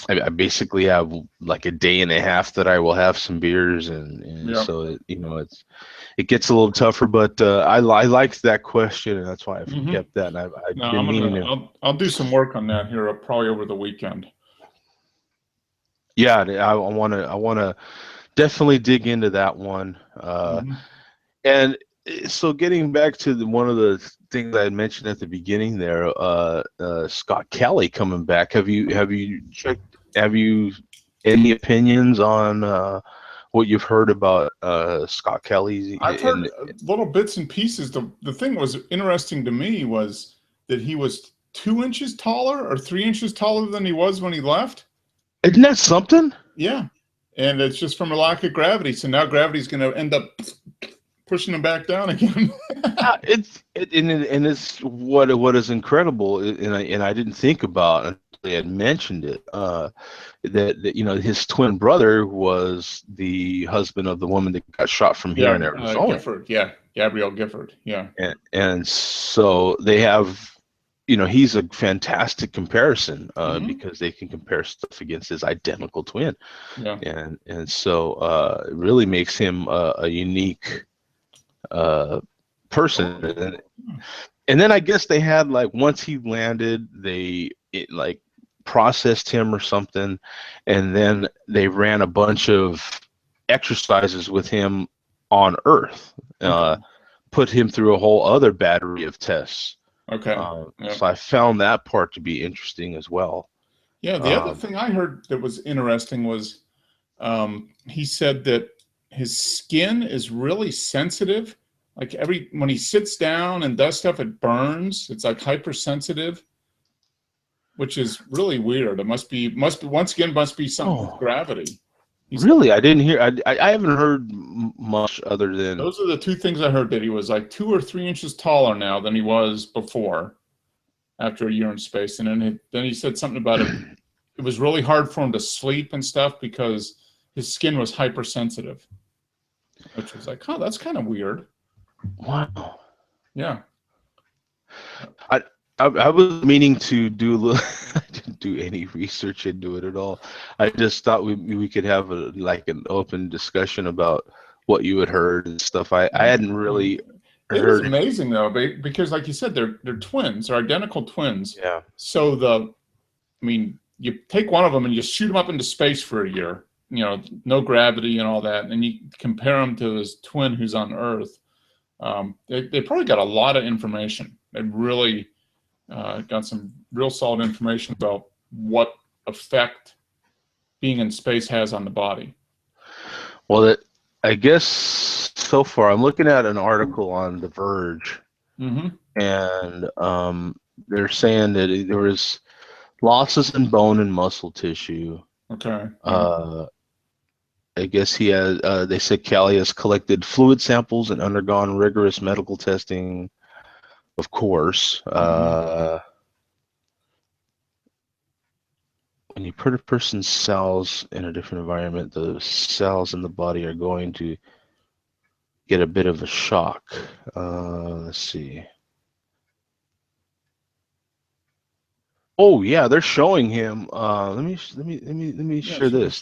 I basically have like a day and a half that I will have some beers, and so it gets a little tougher. But I liked that question, and that's why I've kept that. And I'll do some work on that here, probably over the weekend. Yeah, I want to definitely dig into that one. And so getting back to one of the things I had mentioned at the beginning there, Scott Kelly coming back. Have you checked? Have you any opinions on what you've heard about Scott Kelly? I've heard little bits and pieces. The thing was interesting to me was that he was 2 inches taller or 3 inches taller than he was when he left. Isn't that something? Yeah, and it's just from a lack of gravity. So now gravity's going to end up pushing him back down again. It's what is incredible, and I didn't think about until he had mentioned it. That his twin brother was the husband of the woman that got shot from here in Arizona. Gifford, Gabrielle Gifford, and so they have. He's a fantastic comparison because they can compare stuff against his identical twin. Yeah. And so it really makes him a unique person. And then I guess they had, like, once he landed, they processed him or something, and then they ran a bunch of exercises with him on Earth, put him through a whole other battery of tests. Okay. So I found that part to be interesting as well. Yeah. The other thing I heard that was interesting was he said that his skin is really sensitive. Like when he sits down and does stuff, it burns. It's like hypersensitive, which is really weird. It must be once again something with gravity. Really? I didn't hear. I haven't heard much other than those are the two things I heard, that he was like 2 or 3 inches taller now than he was before, after a year in space. And then he said something about it. It was really hard for him to sleep and stuff because his skin was hypersensitive, which was like, that's kind of weird. Wow. Yeah. I was meaning to do a little. I didn't do any research into it at all. I just thought we could have like an open discussion about what you had heard and stuff. I Yeah. hadn't really It is heard. amazing though, because like you said, they're twins, they're identical twins. Yeah. So I mean, you take one of them and you shoot them up into space for a year, no gravity and all that, and then you compare them to his twin who's on Earth. They probably got a lot of information. They really got some real solid information about what effect being in space has on the body. Well, I guess so far I'm looking at an article on The Verge, and they're saying that there was losses in bone and muscle tissue. Okay. I guess he has. They said Callie has collected fluid samples and undergone rigorous medical testing. Of course, when you put a person's cells in a different environment, the cells in the body are going to get a bit of a shock. Let's see. Oh yeah, they're showing him. Let me share this.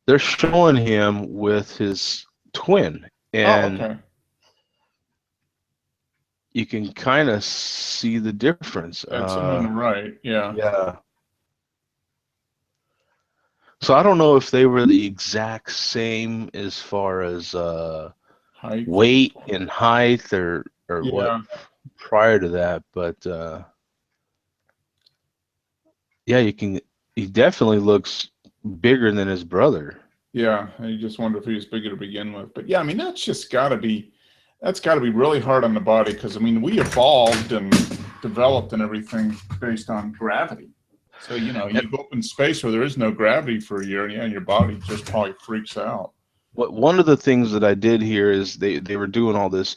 They're showing him with his twin, and okay. you can kind of see the difference. That's him on the right. Yeah. Yeah. So I don't know if they were the exact same as far as Height. weight and height or what prior to that, but yeah, he definitely looks bigger than his brother. Yeah, I just wonder if he was bigger to begin with. But yeah, I mean that's got to be really hard on the body, because I mean we evolved and developed and everything based on gravity. So you go up in space where there is no gravity for a year, and your body just probably freaks out. One of the things that I did here is they were doing all this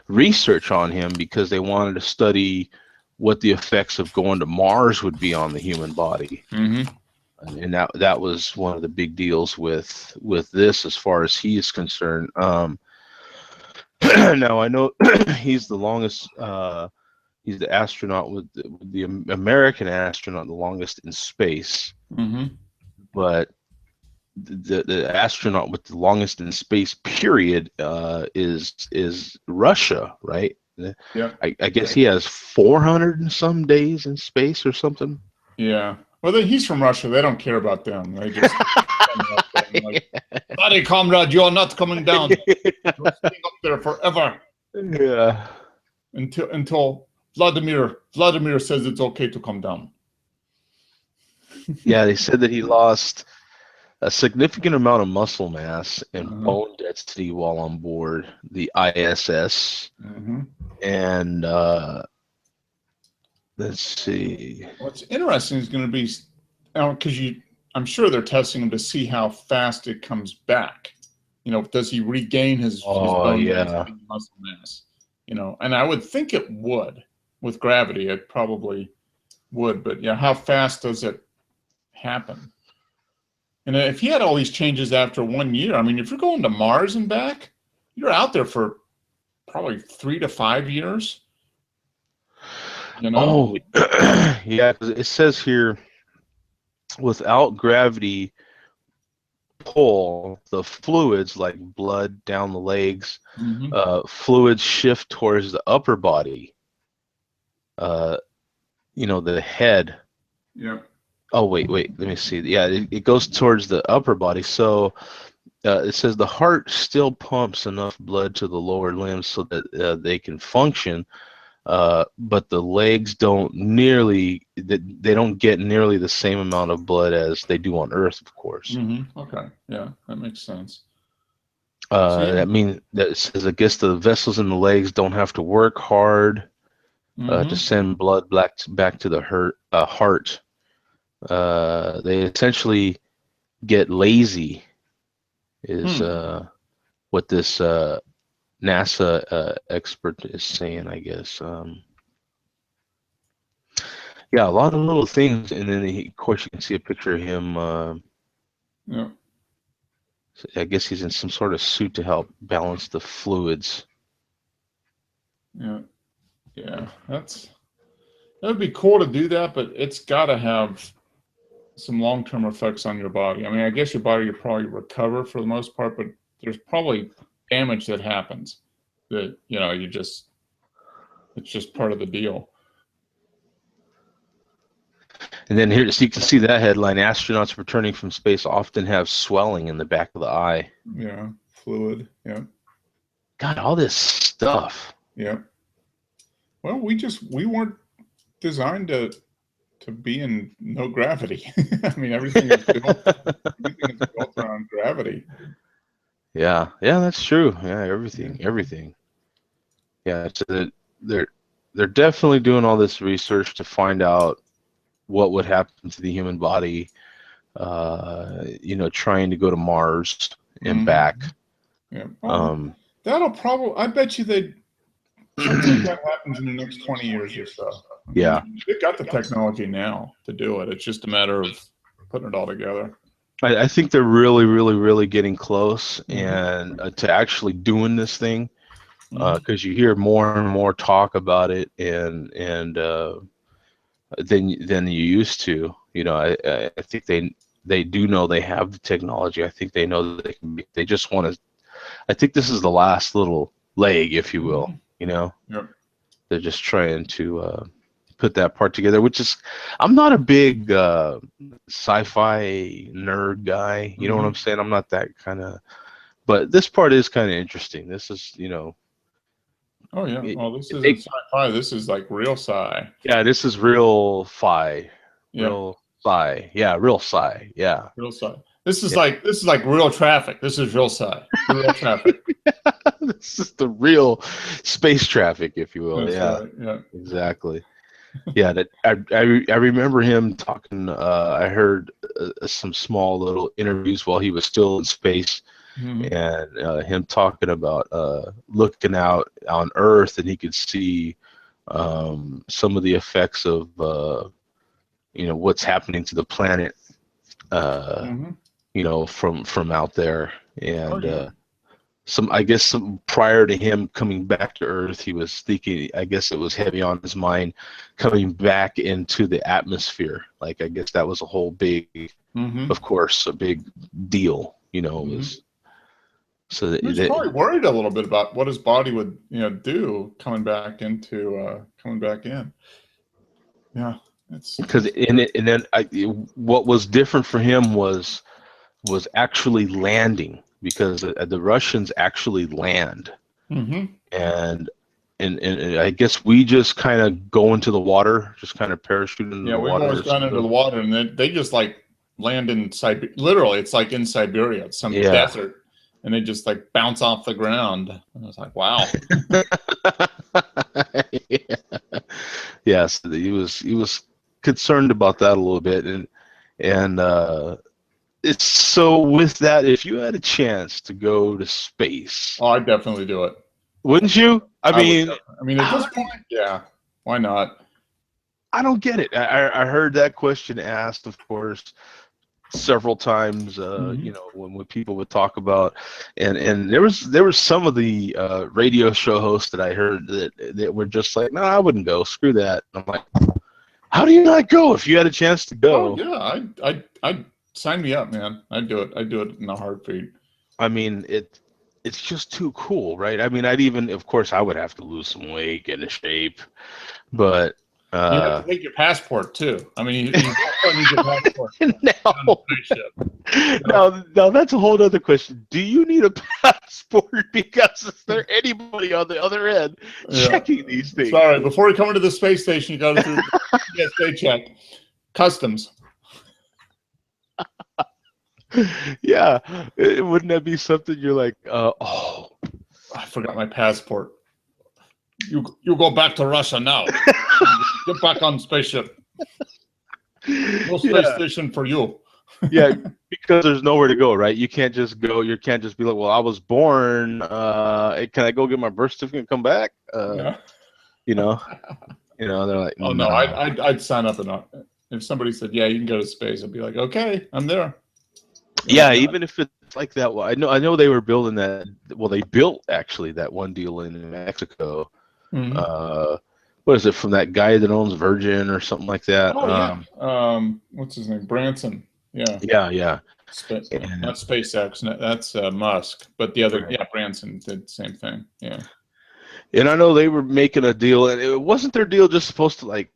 research on him because they wanted to study what the effects of going to Mars would be on the human body. And that was one of the big deals with this as far as he is concerned. Now I know he's the longest. He's the astronaut with the American astronaut, the longest in space. But the astronaut with the longest in space period is Russia, right? Yeah. I guess he has 400 and some days in space or something. Yeah. Well, he's from Russia. They don't care about them. They just like, buddy, comrade, you're not coming down. You're staying up there forever. Yeah. Until Vladimir says it's okay to come down. Yeah, they said that he lost a significant amount of muscle mass and bone density while on board the ISS. And let's see. What's interesting is going to be, because I'm sure they're testing him to see how fast it comes back. Does he regain his bone density and muscle mass? And I would think it would. With gravity, it probably would. But yeah, how fast does it happen? And if he had all these changes after 1 year, I mean, if you're going to Mars and back, you're out there for probably 3 to 5 years. Oh, yeah. It says here, without gravity pull, the fluids like blood down the legs, fluids shift towards the upper body. The head. Yeah. Oh, wait, let me see. Yeah, it goes towards the upper body. So it says the heart still pumps enough blood to the lower limbs so that they can function, but the legs don't they don't get nearly the same amount of blood as they do on Earth, of course. Okay, yeah, that makes sense. That means that it says, I guess the vessels in the legs don't have to work hard to send blood back to the heart. They essentially get lazy, is what this NASA expert is saying, I guess. Yeah, a lot of little things, and then of course you can see a picture of him. Yeah. I guess he's in some sort of suit to help balance the fluids. Yeah, that's That would be cool to do that, but it's got to have some long-term effects on your body. I mean, I guess your body will probably recover for the most part, but there's probably damage that happens that, it's just part of the deal. And then here, so you can see that headline: astronauts returning from space often have swelling in the back of the eye. Yeah, fluid. Yeah. God, all this stuff. Yeah. Well, we weren't designed to be in no gravity. I mean, everything is built around gravity. Yeah, that's true. Yeah, everything. Yeah, so they're definitely doing all this research to find out what would happen to the human body. Trying to go to Mars and back. Yeah. That'll probably. I bet you something like that happens in the next 20 years or so. Yeah. They've got the technology now to do it. It's just a matter of putting it all together. I think they're really, really, really getting close and to actually doing this thing, because you hear more and more talk about it, and than you used to. I think they do know they have the technology. I think they know that they just want to. I think this is the last little leg, if you will. Yep. They're just trying to put that part together, which is, I'm not a big sci-fi nerd guy. You know what I'm saying? I'm not that kind of, but this part is kind of interesting. This is, Oh yeah. Well, this isn't sci-fi. This is like real sci. Yeah, this is real fi. Yeah. Real sci. Yeah, real sci. Yeah. Real sci. This is like real traffic. This is real sci. Real traffic. This is the real space traffic, if you will. That's Yeah. right. Yeah. Exactly. Yeah, I remember him talking. I heard some small little interviews while he was still in space, and him talking about looking out on Earth, and he could see some of the effects of what's happening to the planet, from out there, and some prior to him coming back to Earth, he was thinking, I guess it was heavy on his mind coming back into the atmosphere. Like, I guess that was a whole big, of course, a big deal, was, so that he was probably worried a little bit about what his body would, do coming back in. Yeah. Because what was different for him was actually landing, because the Russians actually land, and I guess we just kind of go into the water, just kind of parachute into the water. Yeah, we've always gone into the water, and then they just like land in Siberia. Literally, it's like in Siberia, it's some desert, and they just like bounce off the ground. And I was like, wow. Yes, he was concerned about that a little bit, and it's so with that, if you had a chance to go to space, I'd definitely do it. Wouldn't you? I mean, at this point, yeah, why not? I don't get it. I heard that question asked, of course, several times. When people would talk about, and there was some of the radio show hosts that I heard that were just like, no, I wouldn't go. Screw that. And I'm like, how do you not go if you had a chance to go? Oh yeah, I'd sign me up, man. I'd do it in a heartbeat. I mean, it's just too cool, right? I mean, of course, I would have to lose some weight, get into shape, but you have to take your passport too. I mean, you need your passport. No, that's a whole other question. Do you need a passport? Because is there anybody on the other end checking these things? Sorry, before you come into the space station, you got to do TSA check, customs. Yeah, wouldn't that be something you're like, oh, I forgot my passport. You go back to Russia now. Get back on spaceship. No space station for you. Yeah, because there's nowhere to go, right? You can't just go. You can't just be like, well, I was born. Can I go get my birth certificate and come back? They're like, oh no, I'd sign up if somebody said, yeah, you can go to space, I'd be like, okay, I'm there. Yeah, even if it's like that. Well, I know they were building that. Well, they built actually that one deal in Mexico, what is it, from that guy that owns Virgin or something like that? Oh yeah. What's his name? Branson. Yeah. Yeah. Not SpaceX. That's Musk. But the other, Right. yeah, Branson did the same thing. Yeah. And I know they were making a deal, and it wasn't their deal just supposed to like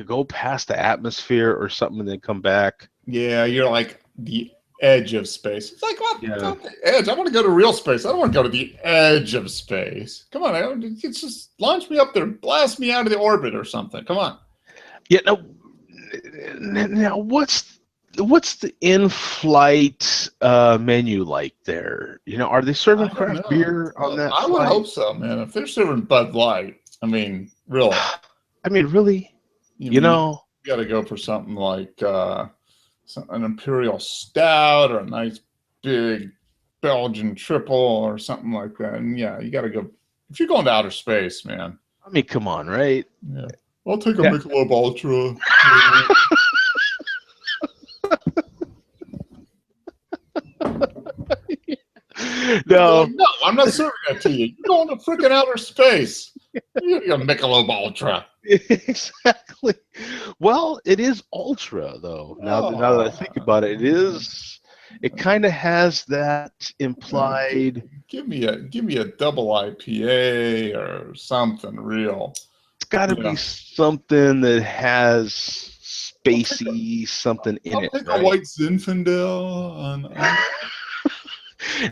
go past the atmosphere or something and then come back. Yeah, you're like the edge of space. It's like, what? Yeah. Not the edge. I want to go to real space. I don't want to go to the edge of space. Come on, it's just launch me up there, blast me out of the orbit or something. Come on. Yeah. Now what's the in-flight menu like there? You know, are they serving craft beer on that I flight? would hope so, man. If they're serving Bud Light, I mean, really. I mean, really? You know, you got to go for something like an Imperial Stout or a nice big Belgian triple or something like that. And yeah, you got to go. If you're going to outer space, man. I mean, come on, right? Yeah. I'll take a Michelob Ultra. No, I'm not serving that to you. You're going to freaking outer space. You're going to Michelob Ultra. Exactly. Well, it is ultra though. Now that I think about it, it kind of has that implied. Give me a double IPA or something real. It's got to be something that has spacey something in it. I'll take a white Zinfandel.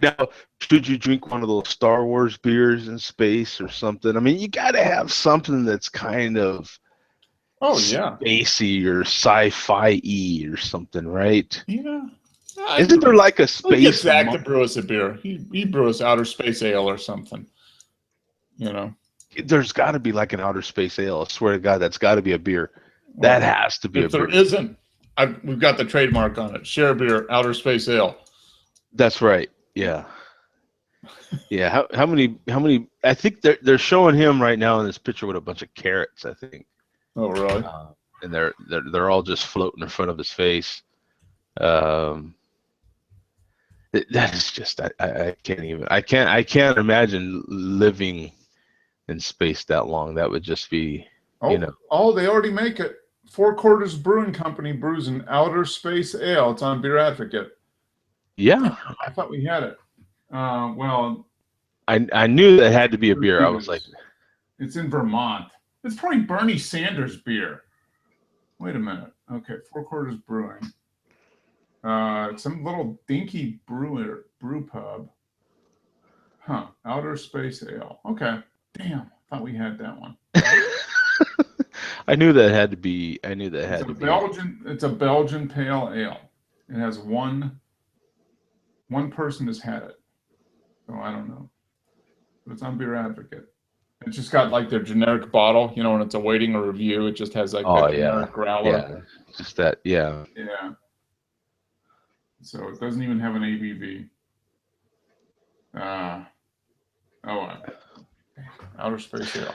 Now, should you drink one of those Star Wars beers in space or something? I mean, you got to have something that's kind of spacey or sci-fi-y or something, right? Yeah. Isn't there like a space? Get Zach to brew us a beer. He brew us outer space ale or something. You know. There's got to be like an outer space ale. I swear to God, that's got to be a beer. That has to be a beer. If there isn't, we've got the trademark on it. Share beer, outer space ale. That's right. Yeah. Yeah. How many? I think they're showing him right now in this picture with a bunch of carrots, I think. Oh, really? And they're all just floating in front of his face. That is just I can't even I can't imagine living in space that long. That would just be they already make it. Four Quarters Brewing Company brews an outer space ale. It's on Beer Advocate. Yeah, I thought we had it. Well, I knew that had to be a beer. I was like, it's in Vermont. It's probably Bernie Sanders beer. Wait a minute. Okay, Four Quarters Brewing. Some little dinky brew pub. Huh. Outer space ale. Okay. Damn. Thought we had that one. I knew that had to be. It's a Belgian pale ale. It has one person has had it. So I don't know. But it's on Beer Advocate. It's just got like their generic bottle, you know, when it's awaiting a review, it just has like that generic growler. Yeah. Just that, yeah. Yeah. So it doesn't even have an ABV. Outer space ale.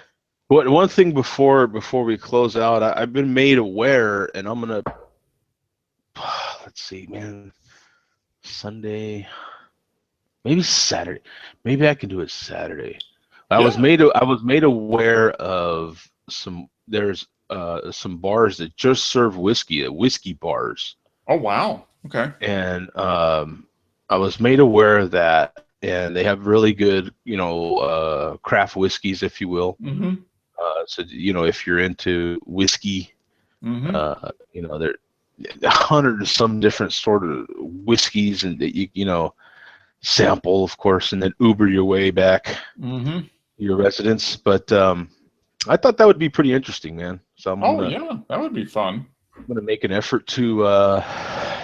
One thing before we close out, I've been made aware, and I'm gonna let's see, man. Sunday, maybe Saturday. Maybe I can do it Saturday. I was made aware of some bars that just serve whiskey bars. Oh wow. Okay. And I was made aware of that, and they have really good, craft whiskeys, if you will. Mm-hmm. So if you're into whiskey, there 100 and some different sort of whiskeys, and that you sample, of course, and then Uber your way back your residence. But I thought that would be pretty interesting, man. So that would be fun. I'm gonna make an effort to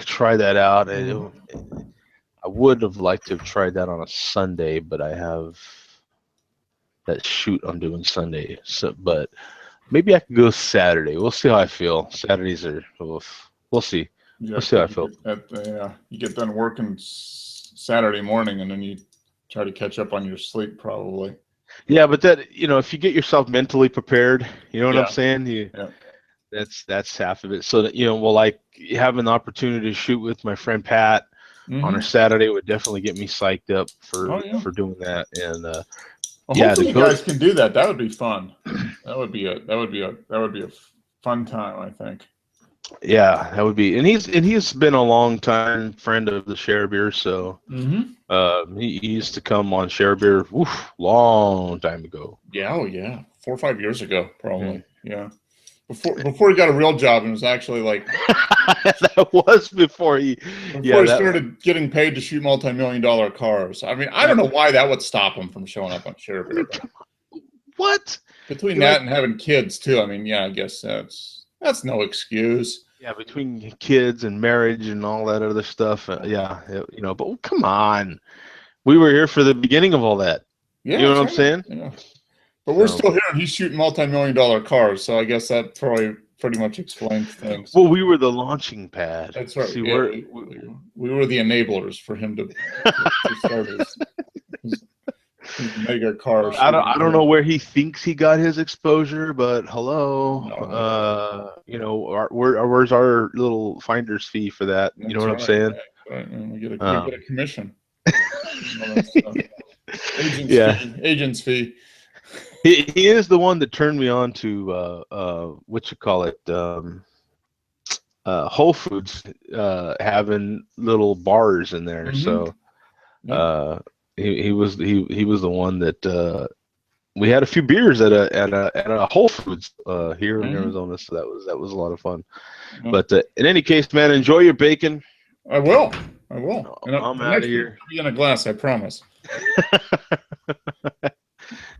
try that out. I would have liked to have tried that on a Sunday, but I have that shoot I'm doing Sunday. So, but maybe I can go Saturday. We'll see how I feel. Saturdays are we'll see. We'll see how I feel. You get done working Saturday morning, and then you try to catch up on your sleep, probably. Yeah, but that if you get yourself mentally prepared, you know what I'm saying. That's half of it. So that we'll like having the opportunity to shoot with my friend Pat on a Saturday would definitely get me psyched up for doing that. And Well, hopefully you guys can do that. That would be fun. That would be a fun time, I think. Yeah, that would be, and he's been a long time friend of the Share Beer, so he used to come on Share Beer, long time ago. Yeah, 4 or 5 years ago, probably. Yeah, before he got a real job and was actually like. That was before he. Before he started getting paid to shoot multi-million-dollar cars. I mean, I don't know why that would stop him from showing up on Share Beer. What? Between that and having kids too, I mean, yeah, I guess that's no excuse. Yeah, between kids and marriage and all that other stuff. But come on, we were here for the beginning of all that. Yeah, you know what I'm saying? Yeah. But we're still here, and he's shooting multi-million-dollar cars, so I guess that probably pretty much explains things. Well, we were the launching pad. That's right. See, yeah, we were the enablers for him to start his mega car. I don't know where he thinks he got his exposure, but hello, where's our little finder's fee for that? You know what I'm saying? Right. We get a commission. Agent's fee. He is the one that turned me on to Whole Foods having little bars in there. So he was the one that we had a few beers at a Whole Foods here in Arizona. So that was a lot of fun. But in any case, man, enjoy your bacon. I will. And I'm out of here. I'll be in a glass, I promise.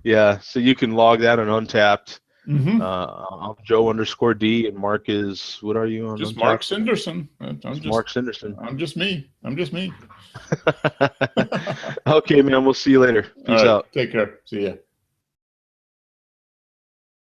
Yeah, so you can log that on Untapped. I'm Joe_D, and Mark is, what are you on? Just Untapped? Mark Sanderson. Mark Sanderson. I'm just me. Okay, man. We'll see you later. Peace out. Take care. See ya.